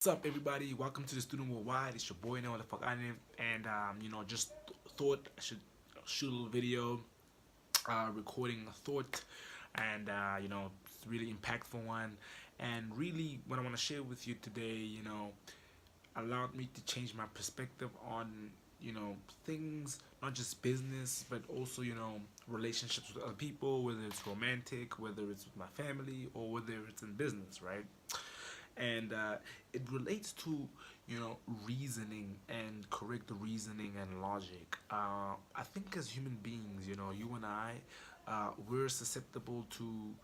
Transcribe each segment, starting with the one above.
What's up, everybody? Welcome to the Student Worldwide. It's your boy, Know what the fuck I am, and just thought I should shoot a little video, recording a thought, and it's a really impactful one. And really, what I want to share with you today, allowed me to change my perspective on things, not just business, but also relationships with other people, whether it's romantic, whether it's with my family, or whether it's in business, right? And it relates to reasoning and correct reasoning and logic. I think as human beings, you and I, we're susceptible to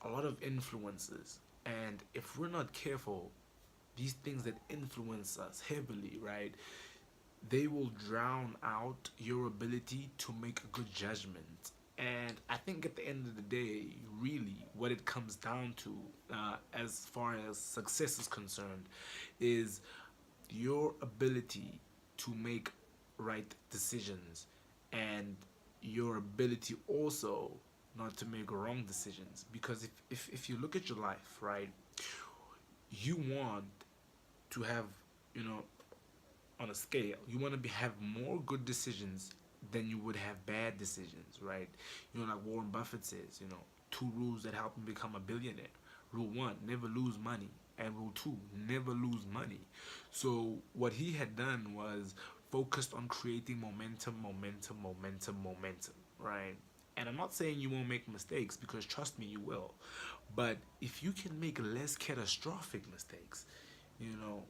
a lot of influences, and if we're not careful, these things that influence us heavily, right, they will drown out your ability to make a good judgment. And I think at the end of the day, really, what it comes down to, as far as success is concerned, is your ability to make right decisions and your ability also not to make wrong decisions. Because if you look at your life, right, you want to have, you know, on a scale, you want to have more good decisions than you would have bad decisions, right? Like Warren Buffett says, two rules that help him become a billionaire. Rule one, never lose money. And rule two, never lose money. So what he had done was focused on creating momentum, right? And I'm not saying you won't make mistakes, because trust me, you will. But if you can make less catastrophic mistakes, you know,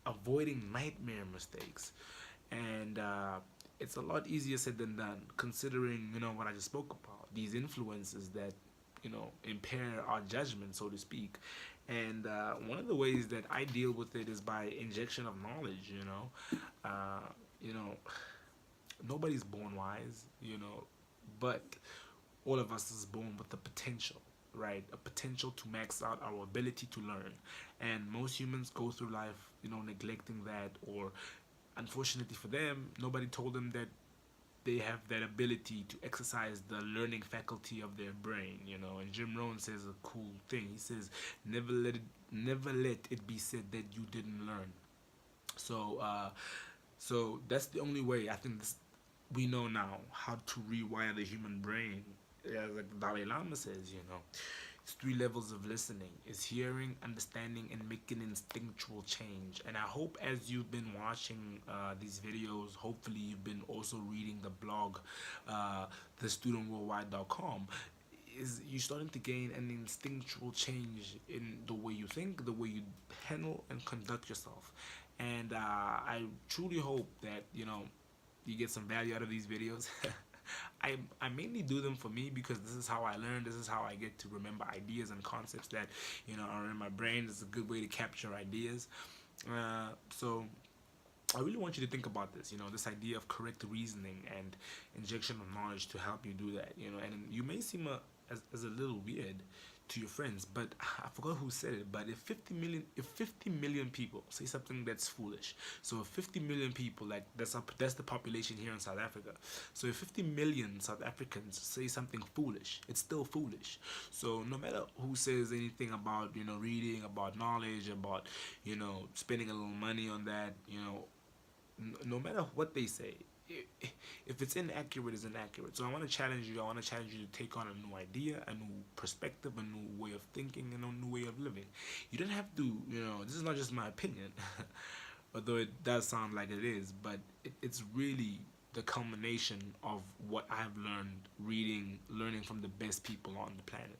avoiding nightmare mistakes, and it's a lot easier said than done, considering what I just spoke about, these influences that impair our judgment, so to speak. And one of the ways that I deal with it is by injection of knowledge. uh, you know Nobody's born wise, but all of us is born with the potential, right? A potential to max out our ability to learn. And most humans go through life, neglecting that, or unfortunately for them, nobody told them that they have that ability to exercise the learning faculty of their brain. And Jim Rohn says a cool thing. He says, never let it be said that you didn't learn. So that's the only way I think we know now how to rewire the human brain. Yeah, like the Dalai Lama says, it's three levels of listening: is hearing, understanding, and making instinctual change. And I hope as you've been watching these videos, hopefully you've been also reading the blog, thestudentworldwide.com, is you're starting to gain an instinctual change in the way you think, the way you handle and conduct yourself. And I truly hope that you get some value out of these videos. I mainly do them for me, because this is how I learn. This is how I get to remember ideas and concepts that are in my brain. It's a good way to capture ideas. So I really want you to think about this. This idea of correct reasoning and injection of knowledge to help you do that. And you may seem as a little weird to your friends, but I forgot who said it. But if 50 million people say something that's foolish, so if 50 million people, like that's the population here in South Africa. So if 50 million South Africans say something foolish, it's still foolish. So no matter who says anything about reading, about knowledge, about spending a little money on that, no matter what they say, if it's inaccurate, it's inaccurate. So I want to challenge you. I want to challenge you to take on a new idea, a new perspective, a new way of thinking, and a new way of living. You don't have to, this is not just my opinion, although it does sound like it is, but it's really the culmination of what I've learned reading, learning from the best people on the planet,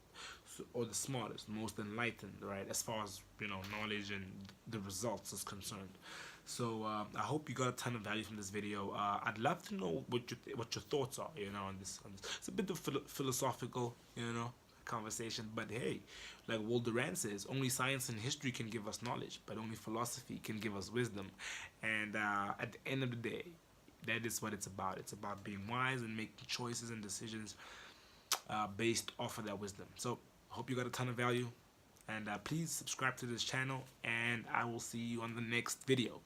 so, or the smartest, most enlightened, right, as far as knowledge and the results is concerned. So I hope you got a ton of value from this video. I'd love to know what your thoughts are, on this. It's a bit of philosophical, conversation, but hey, like Walter Rand says, only science and history can give us knowledge, but only philosophy can give us wisdom. And at the end of the day, that is what it's about. It's about being wise and making choices and decisions based off of that wisdom. So I hope you got a ton of value. And please subscribe to this channel, and I will see you on the next video.